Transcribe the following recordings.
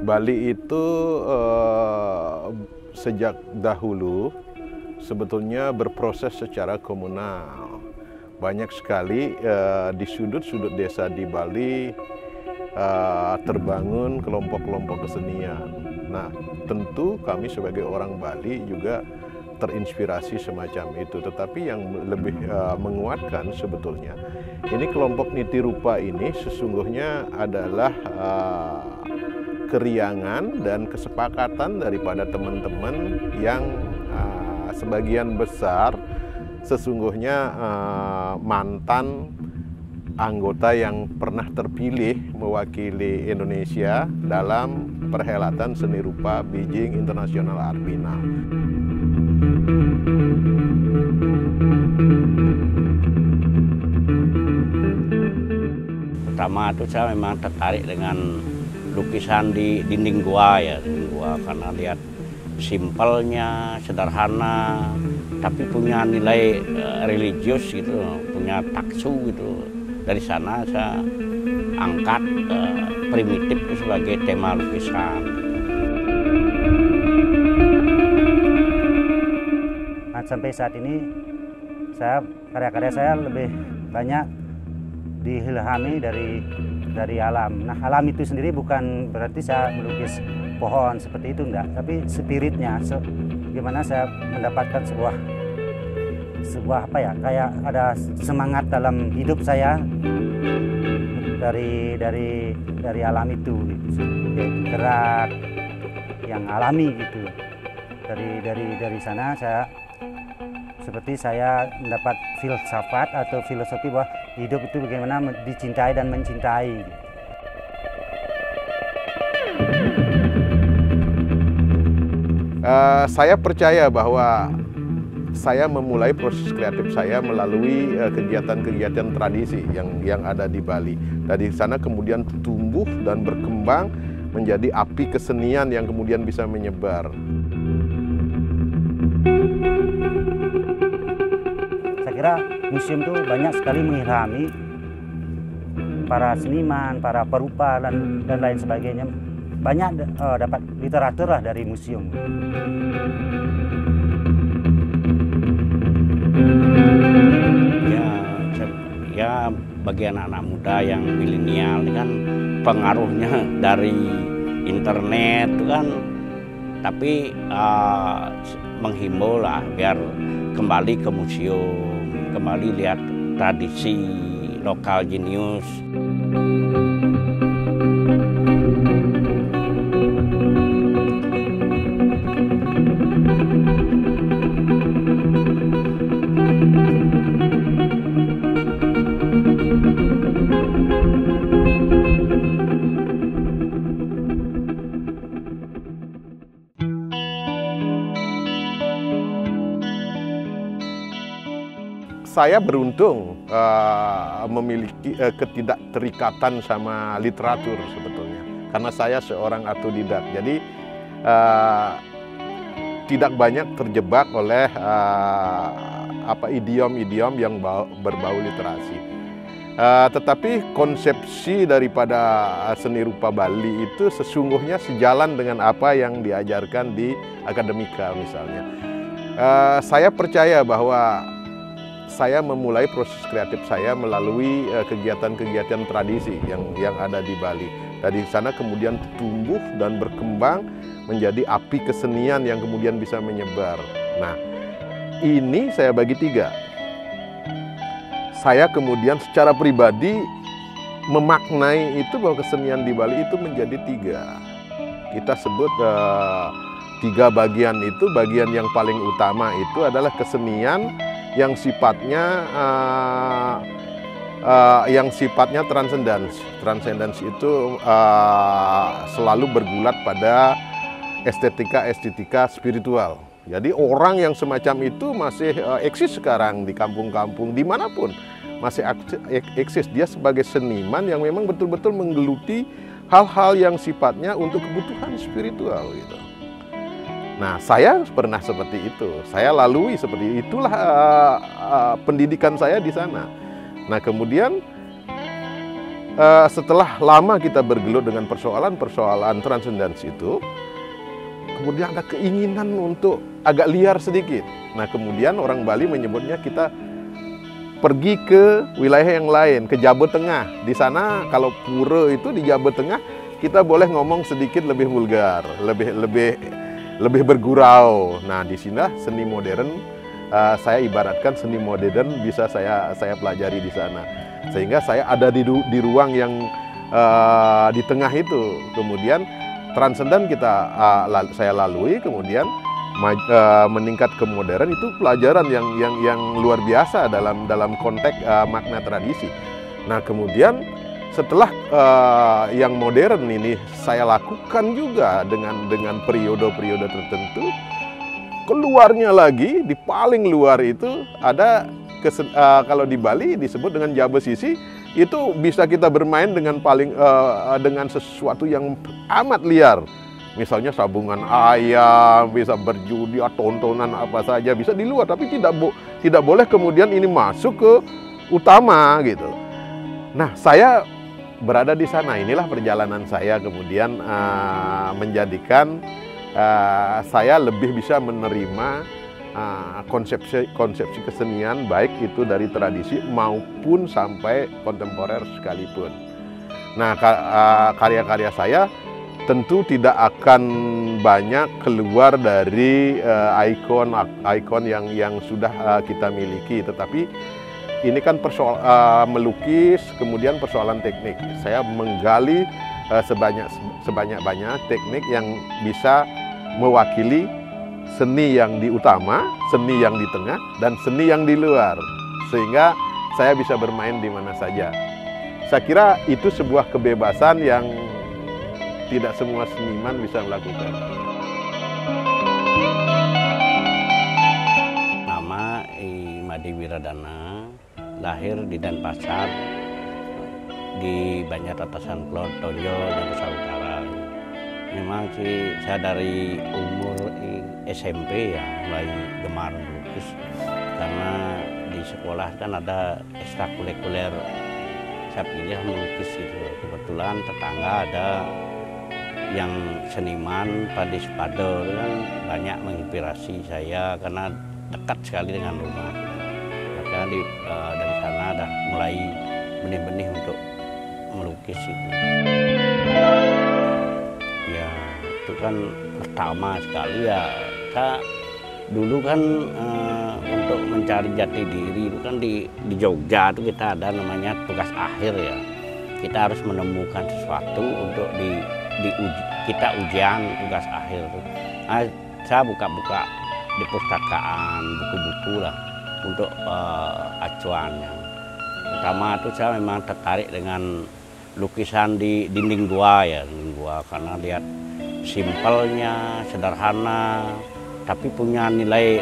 Bali itu sejak dahulu sebetulnya berproses secara komunal. Banyak sekali di sudut-sudut desa di Bali terbangun kelompok-kelompok kesenian. Nah, tentu kami sebagai orang Bali juga terinspirasi semacam itu. Tetapi yang lebih menguatkan sebetulnya, ini kelompok Niti Rupa ini sesungguhnya adalah keriangan dan kesepakatan daripada teman-teman yang sebagian besar sesungguhnya mantan anggota yang pernah terpilih mewakili Indonesia dalam perhelatan seni rupa Beijing International Art Biennale. Pertama itu saya memang tertarik dengan lukisan di dinding gua ya, dinding gua, karena lihat simpelnya, sederhana, tapi punya nilai religius gitu, punya taksu gitu. Dari sana saya angkat primitif itu sebagai tema lukisan. Nah, sampai saat ini karya-karya saya lebih banyak diilhami dari alam. Nah, alam itu sendiri bukan berarti saya melukis pohon seperti itu, enggak, tapi spiritnya, gimana saya mendapatkan sebuah apa ya, kayak ada semangat dalam hidup saya dari alam itu, gitu. Gerak yang alami gitu. Dari sana saya mendapat filsafat atau filosofi bahwa hidup itu bagaimana dicintai dan mencintai. Saya percaya bahwa saya memulai proses kreatif saya melalui kegiatan-kegiatan tradisi yang ada di Bali. Dari sana kemudian tumbuh dan berkembang menjadi api kesenian yang kemudian bisa menyebar. Saya kira museum itu banyak sekali mengilhami para seniman, para perupa dan lain sebagainya. Banyak dapat literatur lah dari museum. Ya bagi anak-anak muda yang milenial kan pengaruhnya dari internet kan, tapi menghimbau lah biar kembali ke museum, kembali lihat tradisi lokal jenius. Saya beruntung memiliki ketidakterikatan sama literatur sebetulnya, karena saya seorang autodidak. Jadi tidak banyak terjebak oleh idiom-idiom yang berbau literasi. Tetapi konsepsi daripada seni rupa Bali itu sesungguhnya sejalan dengan apa yang diajarkan di akademika misalnya. Saya percaya bahwa saya memulai proses kreatif saya melalui kegiatan-kegiatan tradisi yang ada di Bali. Dari sana kemudian tumbuh dan berkembang menjadi api kesenian yang kemudian bisa menyebar. Nah, ini saya bagi tiga. Saya kemudian secara pribadi memaknai itu bahwa kesenian di Bali itu menjadi tiga. Kita sebut tiga bagian itu, bagian yang paling utama itu adalah kesenian yang sifatnya transcendence. Transcendence itu selalu bergulat pada estetika spiritual. Jadi orang yang semacam itu masih eksis sekarang di kampung-kampung dimanapun, masih eksis. Dia sebagai seniman yang memang betul-betul menggeluti hal-hal yang sifatnya untuk kebutuhan spiritual gitu. Nah, saya pernah seperti itu. Saya lalui seperti itulah pendidikan saya di sana. Nah, kemudian setelah lama kita bergelut dengan persoalan-persoalan transendens itu, kemudian ada keinginan untuk agak liar sedikit. Nah, kemudian orang Bali menyebutnya kita pergi ke wilayah yang lain, ke Jawa Tengah. Di sana kalau pura itu di Jawa Tengah, kita boleh ngomong sedikit lebih vulgar, lebih bergurau. Nah, di sini seni modern, saya ibaratkan seni modern bisa saya pelajari di sana. Sehingga saya ada di ruang yang di tengah itu. Kemudian transenden saya lalui, kemudian meningkat ke modern itu pelajaran yang luar biasa dalam konteks makna tradisi. Nah, kemudian setelah yang modern ini saya lakukan juga dengan periode-periode tertentu, keluarnya lagi di paling luar itu ada kalau di Bali disebut dengan Jabe Sisi, itu bisa kita bermain dengan dengan sesuatu yang amat liar. Misalnya sabungan ayam, bisa berjudi, tontonan apa saja bisa di luar, tapi tidak boleh kemudian ini masuk ke utama gitu. Nah, saya berada di sana. Inilah perjalanan saya kemudian menjadikan saya lebih bisa menerima konsepsi kesenian, baik itu dari tradisi maupun sampai kontemporer sekalipun. Nah, karya-karya saya tentu tidak akan banyak keluar dari ikon yang sudah kita miliki, tetapi ini kan melukis, kemudian persoalan teknik. Saya menggali sebanyak-banyak teknik yang bisa mewakili seni yang di utama, seni yang di tengah, dan seni yang di luar, sehingga saya bisa bermain di mana saja. Saya kira itu sebuah kebebasan yang tidak semua seniman bisa melakukan. Nama Imadi Wiradana, lahir di Denpasar, di Banjaratasan Kulon Tonjo, Denpasar Utara. Memang sih saya dari umur SMP ya mulai gemar melukis, karena di sekolah kan ada ekstrakurikuler, saya pilih melukis itu. Kebetulan tetangga ada yang seniman Padi Supado, kan banyak menginspirasi saya karena dekat sekali dengan rumah. Maka dari sana ada mulai benih-benih untuk melukis itu. Ya itu kan pertama sekali ya, saya dulu kan untuk mencari jati diri itu kan di Jogja itu kita ada namanya tugas akhir ya. Kita harus menemukan sesuatu untuk kita ujian tugas akhir tuh. Nah, saya buka-buka di perpustakaan buku-buku lah untuk acuannya. Pertama itu saya memang tertarik dengan lukisan di dinding gua ya, karena lihat simpelnya, sederhana, tapi punya nilai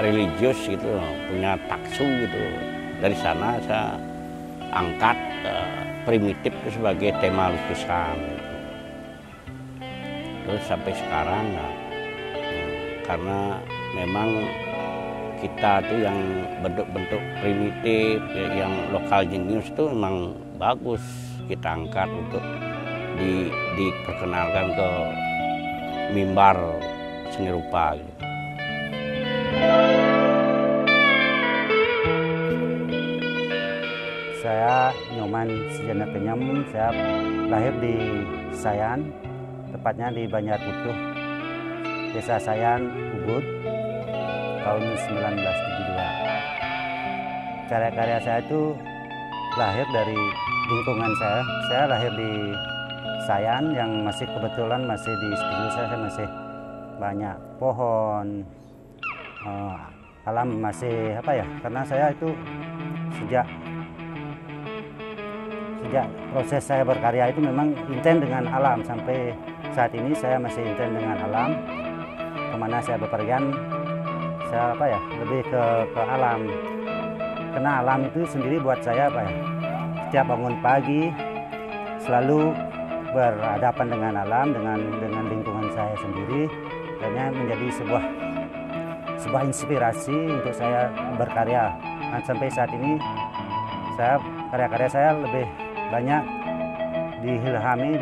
religius gitu, punya taksu gitu. Dari sana saya angkat primitif itu sebagai tema lukisan. Terus sampai sekarang karena memang kita tuh yang bentuk-bentuk primitif, yang lokal jenius itu memang bagus kita angkat untuk diperkenalkan ke mimbar seni rupa gitu. Saya Nyoman Sijana Kenyam, saya lahir di Sayan, tepatnya di Banjarbutuh, Desa Sayan, Ubud, tahun 1972. Karya-karya saya itu lahir dari lingkungan saya. Saya lahir di Sayan yang masih kebetulan masih di studio saya masih banyak pohon, alam masih karena saya itu sejak proses saya berkarya itu memang intens dengan alam. Sampai saat ini saya masih intens dengan alam. Kemana saya bepergian, saya lebih ke alam. Karena alam itu sendiri buat saya setiap bangun pagi selalu berhadapan dengan alam, dengan lingkungan saya sendiri, dan menjadi sebuah inspirasi untuk saya berkarya. Dan sampai saat ini karya-karya saya lebih banyak diilhami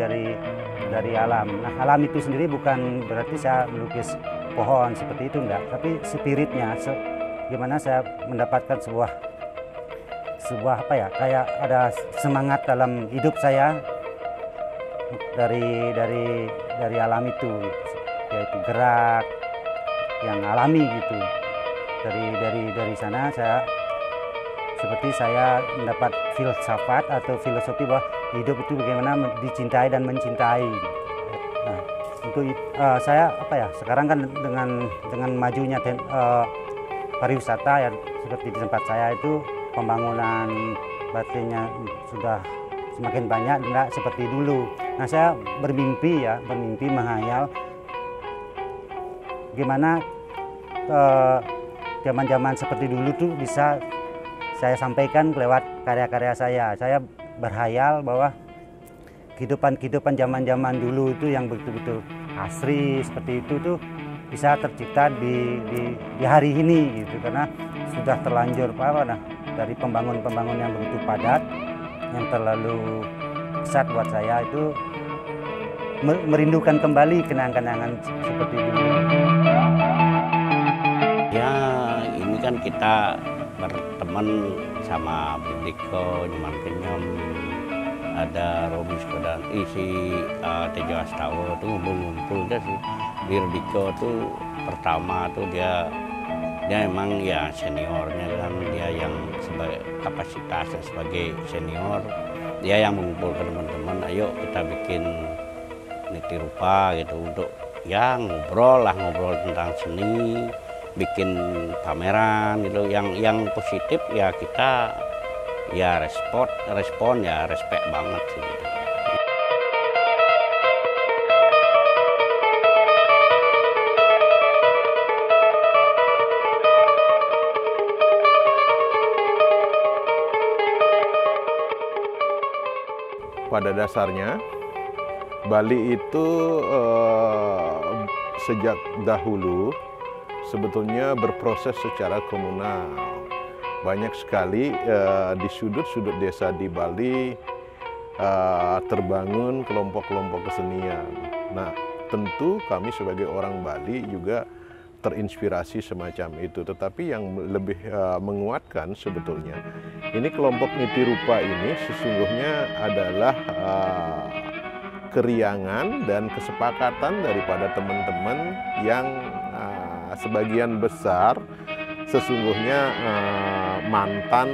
dari alam. Nah, alam itu sendiri bukan berarti saya melukis pohon seperti itu, enggak, tapi spiritnya, gimana saya mendapatkan sebuah apa ya, kayak ada semangat dalam hidup saya dari alam itu, yaitu gerak yang alami gitu. Dari sana saya mendapat filsafat atau filosofi bahwa hidup itu bagaimana dicintai dan mencintai. Nah, untuk saya sekarang kan dengan majunya pariwisata ya, seperti di tempat saya itu pembangunan baterainya sudah semakin banyak, tidak seperti dulu. Nah, saya bermimpi menghayal gimana zaman-zaman seperti dulu tuh bisa saya sampaikan lewat karya-karya saya. Saya berhayal bahwa kehidupan zaman-zaman dulu itu yang betul-betul asri seperti itu tuh bisa tercipta di hari ini gitu, karena sudah terlanjur dari pembangun yang begitu padat, yang terlalu besar buat saya itu merindukan kembali kenangan-kenangan seperti dulu. Ya, ini kan kita berteman sama Bidiko, Nyoman Kenyom, ada Robi dan isi Tejo Astawa tuh ngumpul-ngumpul deh sih. Bidiko tuh pertama tuh dia emang ya seniornya kan, dia yang sebagai kapasitasnya sebagai senior, dia yang mengumpulkan teman-teman, ayo kita bikin niti rupa gitu untuk ya ngobrol tentang seni, bikin pameran gitu, yang positif ya kita ya respon ya respect banget sih gitu. Pada dasarnya Bali itu sejak dahulu sebetulnya berproses secara komunal. Banyak sekali di sudut-sudut desa di Bali terbangun kelompok-kelompok kesenian. Nah, tentu kami sebagai orang Bali juga terinspirasi semacam itu. Tetapi yang lebih menguatkan sebetulnya, ini kelompok niti rupa ini sesungguhnya adalah keriangan dan kesepakatan daripada teman-teman yang sebagian besar sesungguhnya mantan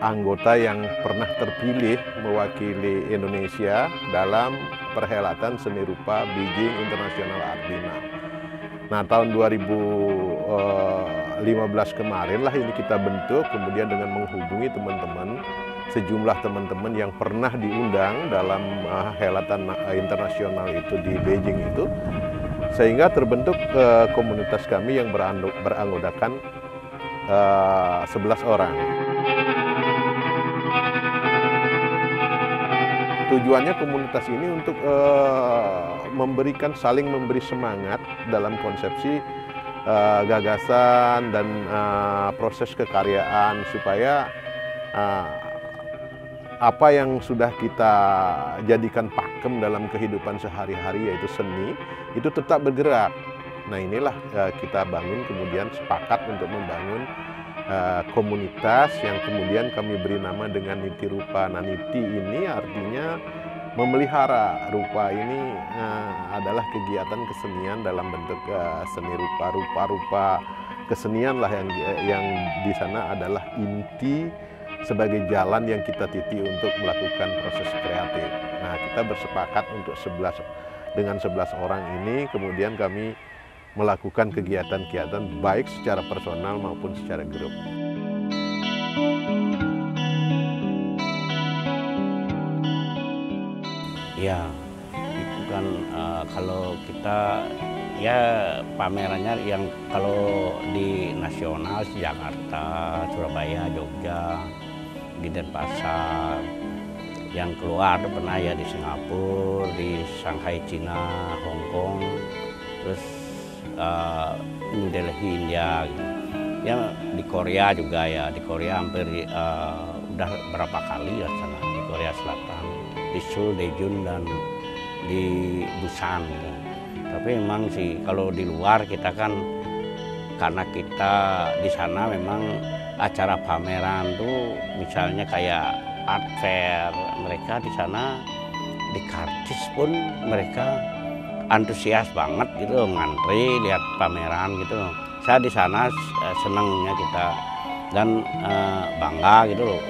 anggota yang pernah terpilih mewakili Indonesia dalam perhelatan seni rupa Beijing International Art Biennale. Nah, tahun 2015 kemarin lah ini kita bentuk, kemudian dengan menghubungi teman-teman, sejumlah teman-teman yang pernah diundang dalam helatan internasional itu di Beijing itu, sehingga terbentuk komunitas kami yang beranggotakan 11 orang. Tujuannya komunitas ini untuk saling memberi semangat dalam konsepsi gagasan dan proses kekaryaan, supaya apa yang sudah kita jadikan pakem dalam kehidupan sehari-hari, yaitu seni, itu tetap bergerak. Nah, inilah kita bangun, kemudian sepakat untuk membangun komunitas yang kemudian kami beri nama dengan Niti Rupa. Nah, Niti ini artinya memelihara. Rupa ini adalah kegiatan kesenian dalam bentuk seni rupa kesenian lah yang di sana adalah inti sebagai jalan yang kita titi untuk melakukan proses kreatif. Nah, kita bersepakat untuk 11 orang ini, kemudian kami melakukan kegiatan-kegiatan baik secara personal maupun secara grup. Ya, itu kan kalau kita ya pamerannya yang kalau di nasional Jakarta, Surabaya, Jogja, di Denpasar, yang keluar pernah ya di Singapura, di Shanghai, Cina, Hong Kong, terus New Delhi, India, ya di Korea juga ya, di Korea hampir udah berapa kali ya sana, di Korea Selatan. di Seoul, Daejeon, dan di Busan gitu. Tapi memang sih kalau di luar kita kan, karena kita di sana memang acara pameran tuh misalnya kayak art fair, mereka di sana di karcis pun mereka antusias banget gitu, ngantri lihat pameran gitu. Saya di sana senangnya kita dan bangga gitu loh.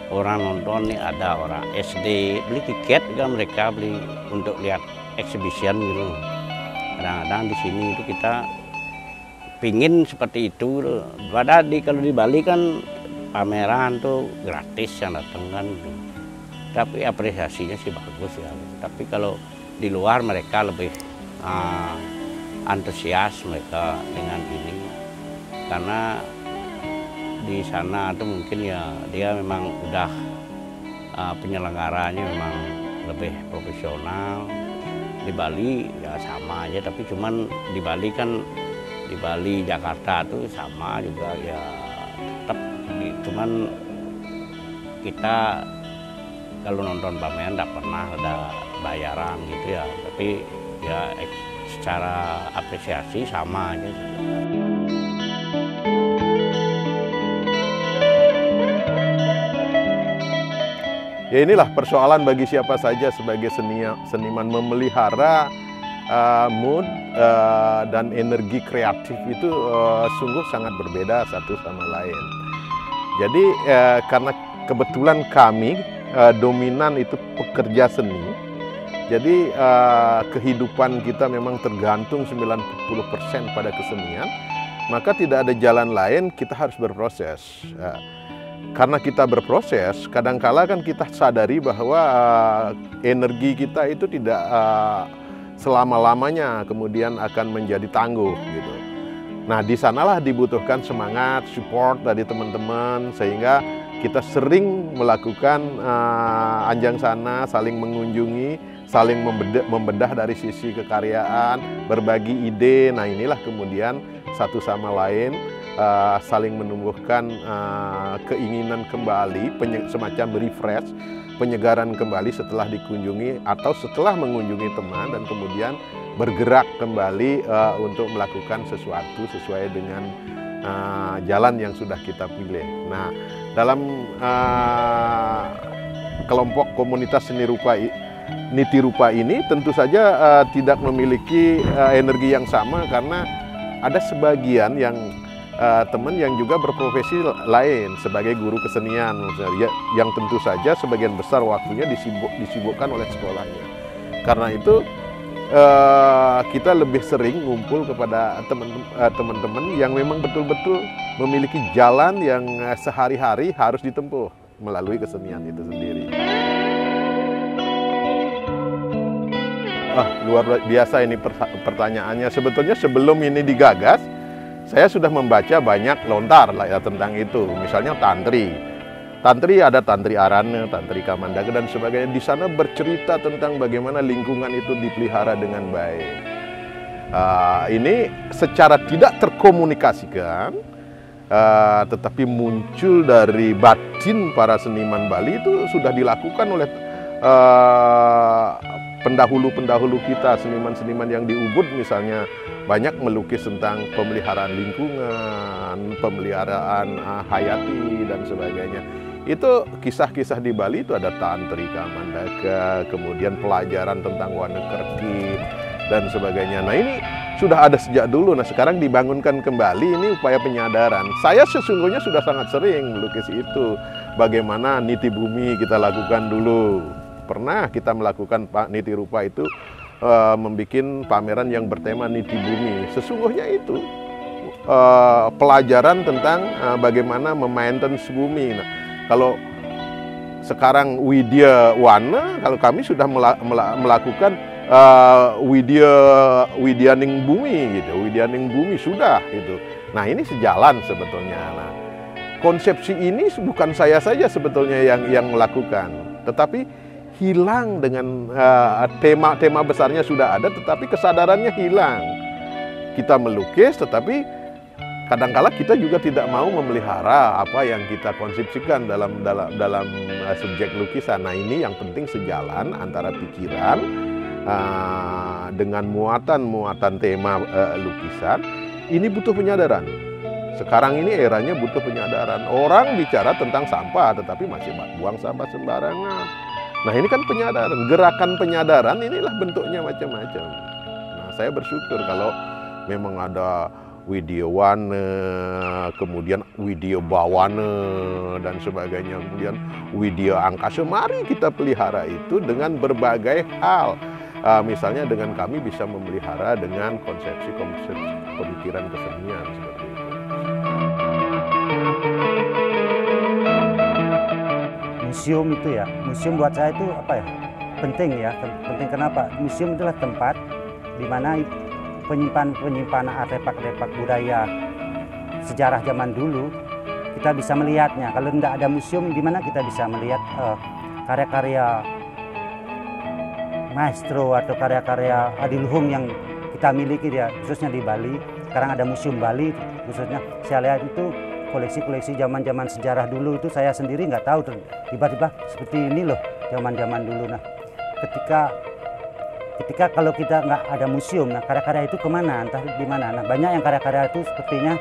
Orang nonton nih, ada orang SD beli tiket juga, mereka beli untuk lihat exhibition gitu. Kadang-kadang di sini itu kita pingin seperti itu. Padahal kalau di Bali kan pameran tuh gratis yang datang kan. Tapi apresiasinya sih bagus ya. Tapi kalau di luar mereka lebih antusias mereka dengan ini, karena di sana tuh mungkin ya dia memang udah penyelenggaranya memang lebih profesional. Di Bali ya sama aja, tapi cuman di Bali kan, di Bali Jakarta tuh sama juga ya, tetap cuman kita kalau nonton pameran nggak pernah ada bayaran gitu ya, tapi ya secara apresiasi sama aja. Ya inilah persoalan bagi siapa saja sebagai seniman memelihara mood dan energi kreatif itu sungguh sangat berbeda satu sama lain. Jadi karena kebetulan kami dominan itu pekerja seni, jadi kehidupan kita memang tergantung 90% pada kesenian, maka tidak ada jalan lain, kita harus berproses. Karena kita berproses, kadangkala kan kita sadari bahwa energi kita itu tidak selama-lamanya kemudian akan menjadi tangguh gitu. Nah, di sanalah dibutuhkan semangat, support dari teman-teman, sehingga kita sering melakukan anjang sana, saling mengunjungi, saling membedah dari sisi kekaryaan, berbagi ide. Nah, inilah kemudian satu sama lain saling menumbuhkan keinginan kembali, semacam refresh, penyegaran kembali setelah dikunjungi atau setelah mengunjungi teman, dan kemudian bergerak kembali untuk melakukan sesuatu sesuai dengan jalan yang sudah kita pilih. Nah, dalam kelompok komunitas seni rupa Niti Rupa ini tentu saja tidak memiliki energi yang sama, karena ada sebagian yang teman yang juga berprofesi lain sebagai guru kesenian, yang tentu saja sebagian besar waktunya disibukkan oleh sekolahnya. Karena itu kita lebih sering ngumpul kepada teman-teman yang memang betul-betul memiliki jalan yang sehari-hari harus ditempuh melalui kesenian itu sendiri. Luar biasa ini pertanyaannya. Sebetulnya sebelum ini digagas, saya sudah membaca banyak lontar lah ya tentang itu. Misalnya tantri. Tantri ada tantri Arane, tantri Kamandaga dan sebagainya. Di sana bercerita tentang bagaimana lingkungan itu dipelihara dengan baik. Ini secara tidak terkomunikasikan, tetapi muncul dari batin para seniman Bali, itu sudah dilakukan oleh pendahulu-pendahulu kita, seniman-seniman yang di Ubud misalnya, banyak melukis tentang pemeliharaan lingkungan, pemeliharaan hayati dan sebagainya. Itu kisah-kisah di Bali itu ada tantri Kamandaga, kemudian pelajaran tentang Wanekerti dan sebagainya. Nah, ini sudah ada sejak dulu. Nah, sekarang dibangunkan kembali, ini upaya penyadaran. Saya sesungguhnya sudah sangat sering melukis itu. Bagaimana niti bumi kita lakukan dulu. Pernah kita melakukan Niti Rupa itu membuat pameran yang bertema Niti Bumi. Sesungguhnya itu pelajaran tentang bagaimana memaintenance bumi. Nah, kalau sekarang Widya Wana, kalau kami sudah melakukan Widyaning Bumi gitu, Widyaning Bumi sudah gitu. Nah, ini sejalan sebetulnya. Nah, konsepsi ini bukan saya saja sebetulnya yang melakukan, tetapi hilang dengan tema-tema besarnya sudah ada, tetapi kesadarannya hilang. Kita melukis, tetapi kadangkala kita juga tidak mau memelihara apa yang kita konsepsikan dalam subjek lukisan. Nah, ini yang penting sejalan antara pikiran dengan muatan tema lukisan. Ini butuh penyadaran. Sekarang ini eranya butuh penyadaran. Orang bicara tentang sampah tetapi masih buang sampah sembarangan. Nah, ini kan penyadaran. Gerakan penyadaran inilah bentuknya macam-macam. Nah, saya bersyukur kalau memang ada Widyawana, kemudian Widya Bawana dan sebagainya, kemudian Widya Angkasa. Mari kita pelihara itu dengan berbagai hal. Misalnya dengan kami bisa memelihara dengan konsepsi pemikiran kesenian seperti itu. Museum itu ya, museum buat saya itu apa ya? Penting ya, penting kenapa? Museum itulah tempat di mana penyimpanan artefak-artefak budaya sejarah zaman dulu kita bisa melihatnya. Kalau tidak ada museum, di mana kita bisa melihat karya-karya maestro atau karya-karya adiluhung yang kita miliki ya, khususnya di Bali. Sekarang ada Museum Bali, khususnya saya lihat itu koleksi-koleksi zaman-zaman sejarah dulu itu saya sendiri nggak tahu tiba-tiba seperti ini loh zaman-zaman dulu. Nah, ketika kalau kita nggak ada museum, nah karya-karya itu kemana, entah di mana. Nah, banyak yang karya-karya itu sepertinya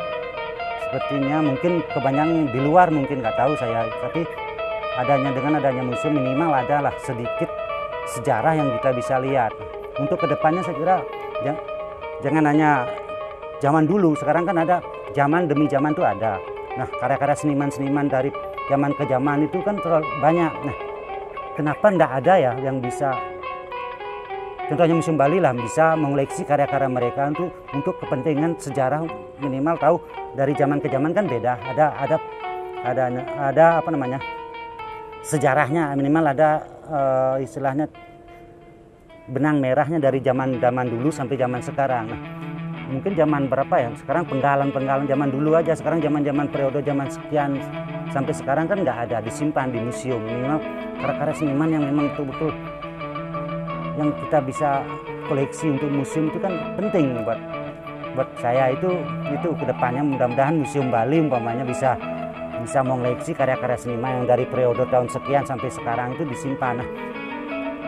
mungkin kebanyakan di luar, mungkin nggak tahu saya, tapi dengan adanya museum minimal adalah sedikit sejarah yang kita bisa lihat. Untuk kedepannya saya kira jangan hanya zaman dulu, sekarang kan ada zaman demi zaman tuh ada. Nah, karya-karya seniman-seniman dari zaman ke zaman itu kan terlalu banyak. Nah, kenapa nggak ada ya yang bisa, contohnya Museum Bali lah, bisa mengoleksi karya-karya mereka untuk kepentingan sejarah, minimal tahu dari zaman ke zaman kan beda. Ada apa namanya, sejarahnya, minimal ada istilahnya benang merahnya dari zaman dulu sampai zaman sekarang. Nah, mungkin zaman berapa ya? Sekarang penggalan zaman dulu aja. Sekarang zaman periode zaman sekian sampai sekarang kan nggak ada disimpan di museum. Minimal karya-karya seniman yang memang betul-betul yang kita bisa koleksi untuk museum itu kan penting buat saya itu kedepannya. Mudah-mudahan Museum Bali umpamanya bisa mengoleksi karya-karya seniman yang dari periode tahun sekian sampai sekarang itu disimpan.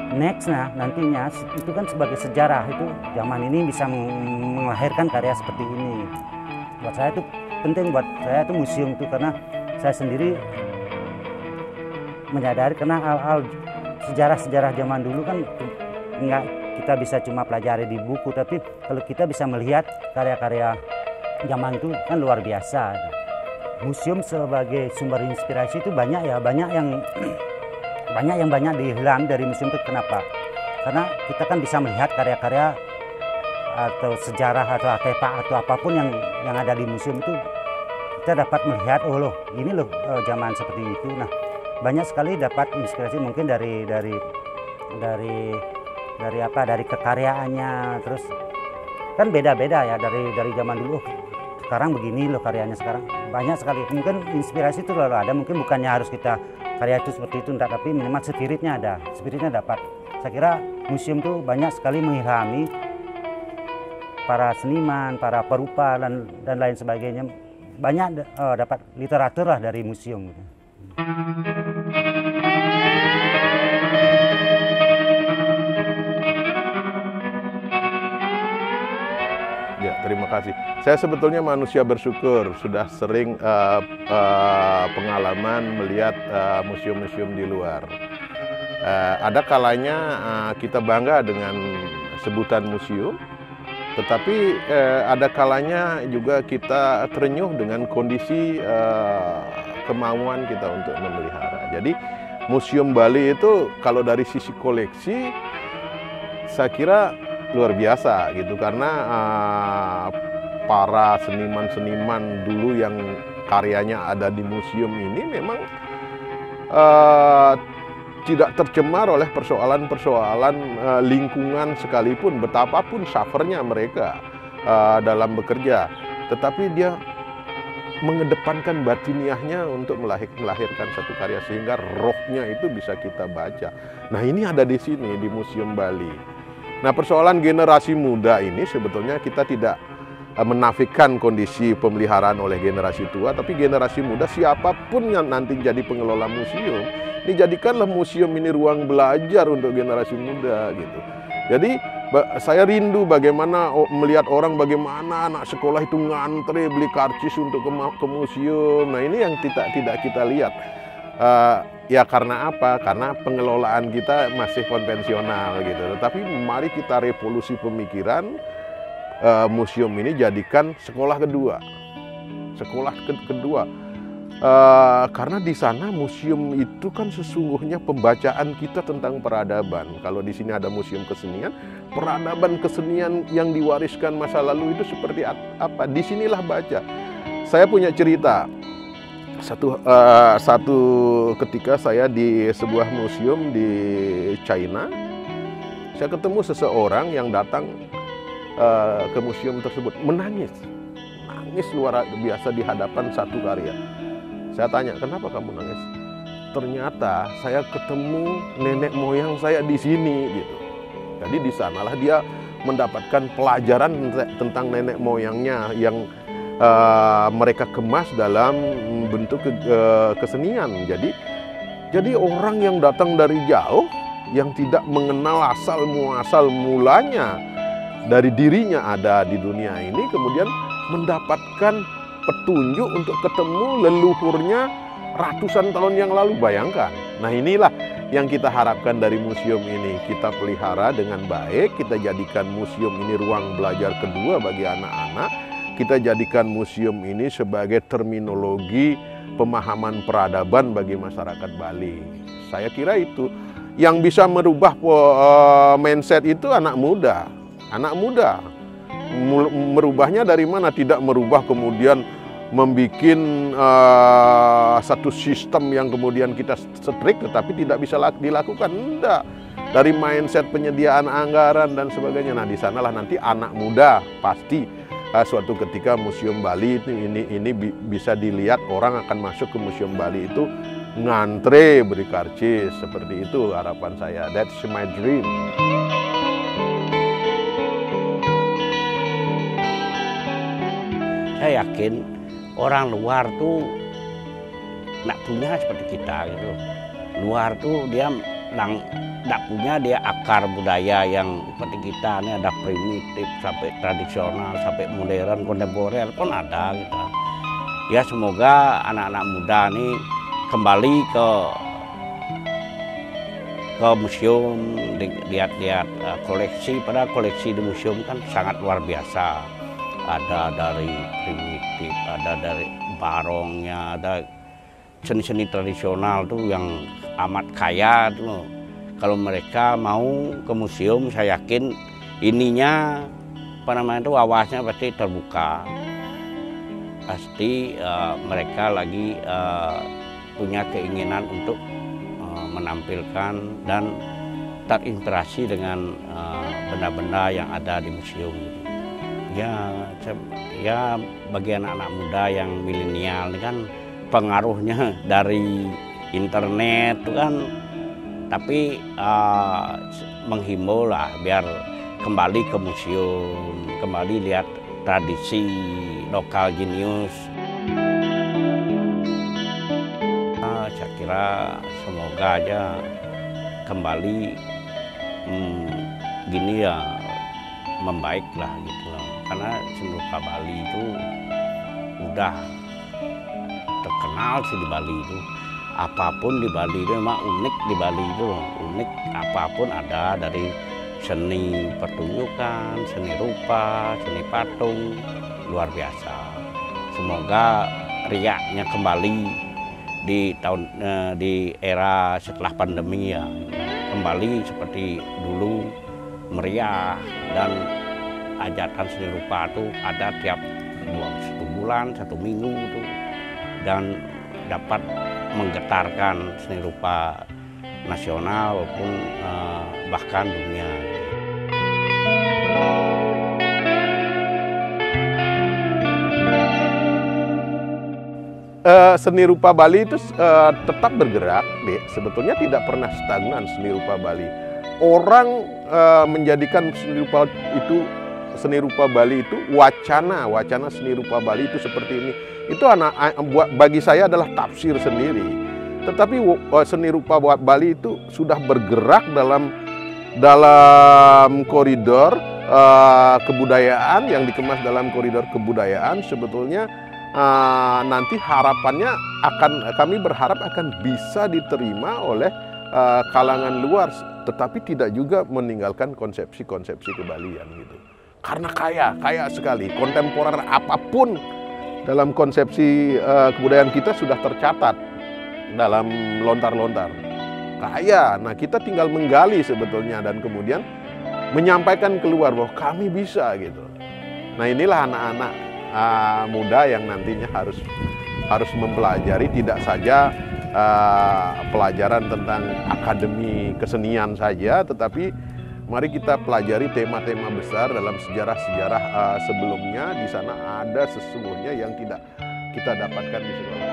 Nah, nantinya itu kan sebagai sejarah, itu zaman ini bisa melahirkan karya seperti ini. Buat saya itu penting, buat saya itu museum itu, karena saya sendiri menyadari karena hal-hal sejarah zaman dulu kan nggak kita bisa cuma pelajari di buku, tapi kalau kita bisa melihat karya-karya zaman itu kan luar biasa. Museum sebagai sumber inspirasi itu banyak yang dihilang dari museum itu. Kenapa? Karena kita kan bisa melihat karya-karya atau sejarah atau artefak atau apapun yang ada di museum itu, kita dapat melihat, oh loh, ini loh zaman seperti itu. Nah, banyak sekali dapat inspirasi mungkin dari kekaryaannya. Terus kan beda-beda ya dari zaman dulu. Sekarang begini loh karyanya, sekarang banyak sekali. Mungkin inspirasi itu selalu ada, mungkin bukannya harus kita karya itu seperti itu, enggak, tapi minimal spiritnya dapat. Saya kira museum itu banyak sekali mengilhami para seniman, para perupa dan lain sebagainya. Banyak dapat literatur lah dari museum. Ya, terima kasih. Saya sebetulnya manusia bersyukur, sudah sering pengalaman melihat museum-museum di luar. Ada kalanya kita bangga dengan sebutan museum, tetapi ada kalanya juga kita terenyuh dengan kondisi kemauan kita untuk memelihara. Jadi Museum Bali itu kalau dari sisi koleksi, saya kira luar biasa gitu, karena para seniman-seniman dulu yang karyanya ada di museum ini memang tidak tercemar oleh persoalan-persoalan lingkungan sekalipun, betapapun suffernya mereka dalam bekerja, tetapi dia mengedepankan batiniahnya untuk melahirkan satu karya sehingga rohnya itu bisa kita baca. Nah, ini ada di sini di Museum Bali. Nah, persoalan generasi muda ini sebetulnya kita tidak menafikan kondisi pemeliharaan oleh generasi tua, tapi generasi muda siapapun yang nanti jadi pengelola museum, dijadikanlah museum ini ruang belajar untuk generasi muda gitu. Jadi saya rindu bagaimana melihat orang bagaimana anak sekolah itu ngantre beli karcis untuk ke museum. Nah ini yang tidak kita lihat. Ya karena apa? Karena pengelolaan kita masih konvensional gitu. Tapi mari kita revolusi pemikiran, museum ini jadikan sekolah kedua. Sekolah kedua. Karena di sana museum itu kan sesungguhnya pembacaan kita tentang peradaban. Kalau di sini ada museum kesenian, peradaban kesenian yang diwariskan masa lalu itu seperti apa? Disinilah baca. Saya punya cerita. Satu ketika saya di sebuah museum di China, saya ketemu seseorang yang datang ke museum tersebut menangis luar biasa di hadapan satu karya. Saya tanya, kenapa kamu nangis? Ternyata saya ketemu nenek moyang saya di sini gitu. Jadi di sanalah dia mendapatkan pelajaran tentang nenek moyangnya yang mereka kemas dalam bentuk kesenian. Jadi orang yang datang dari jauh, yang tidak mengenal asal muasal mulanya dari dirinya ada di dunia ini, kemudian mendapatkan petunjuk untuk ketemu leluhurnya ratusan tahun yang lalu. Bayangkan. Nah inilah yang kita harapkan dari museum ini. Kita pelihara dengan baik, kita jadikan museum ini ruang belajar kedua bagi anak-anak. Kita jadikan museum ini sebagai terminologi pemahaman peradaban bagi masyarakat Bali. Saya kira itu yang bisa merubah mindset itu anak muda. Anak muda merubahnya dari mana? Tidak merubah kemudian membuat satu sistem yang kemudian kita strict tetapi tidak bisa dilakukan. Enggak. Dari mindset penyediaan anggaran dan sebagainya. Nah di sanalah nanti anak muda pasti suatu ketika Museum Bali ini bisa dilihat, orang akan masuk ke Museum Bali itu ngantre beri karcis. Seperti itu harapan saya. That's my dream. Saya yakin orang luar tuh nggak punya seperti kita gitu. Luar tuh dia nggak punya dia akar budaya yang seperti kita. Ini ada primitif sampai tradisional sampai modern kontemporer pun ada gitu. Ya semoga anak-anak muda nih kembali ke museum, lihat-lihat koleksi. Padahal koleksi di museum kan sangat luar biasa. Ada dari primitif, ada dari barongnya, ada seni-seni tradisional tuh yang amat kaya tuh. Kalau mereka mau ke museum, saya yakin ininya apa namanya itu wawasnya pasti terbuka. Pasti mereka lagi punya keinginan untuk menampilkan dan terinspirasi dengan benda-benda yang ada di museum. Ya bagi anak-anak muda yang milenial kan pengaruhnya dari internet itu kan, tapi menghimbau lah biar kembali ke museum, kembali lihat tradisi lokal jenius. Saya kira semoga aja kembali gini ya membaik lah gitu loh. Karena seni rupa Bali itu udah terkenal sih di Bali itu. Apapun di Bali itu memang unik di Bali itu. Unik apapun ada, dari seni pertunjukan, seni rupa, seni patung, luar biasa. Semoga riaknya kembali di era setelah pandemi ya. Kembali seperti dulu meriah, dan hajatan seni rupa itu ada tiap 1 bulan, 1 minggu itu, dan dapat menggetarkan seni rupa nasional maupun bahkan dunia. Seni rupa Bali itu tetap bergerak, Dek. Sebetulnya tidak pernah stagnan seni rupa Bali. Orang menjadikan seni rupa itu seni rupa Bali itu wacana seni rupa Bali itu seperti ini. Itu bagi saya adalah tafsir sendiri. Tetapi seni rupa Bali itu sudah bergerak dalam koridor kebudayaan yang dikemas dalam koridor kebudayaan. Sebetulnya nanti harapannya kami berharap akan bisa diterima oleh kalangan luar, tetapi tidak juga meninggalkan konsepsi-konsepsi kebalian gitu. Karena kaya sekali, kontemporer apapun dalam konsepsi kebudayaan kita sudah tercatat dalam lontar-lontar. Kaya, nah kita tinggal menggali sebetulnya dan kemudian menyampaikan keluar bahwa kami bisa gitu. Nah inilah anak-anak muda yang nantinya harus mempelajari tidak saja pelajaran tentang akademi kesenian saja, tetapi mari kita pelajari tema-tema besar dalam sejarah-sejarah sebelumnya. Di sana ada sesungguhnya yang tidak kita dapatkan di sekolah.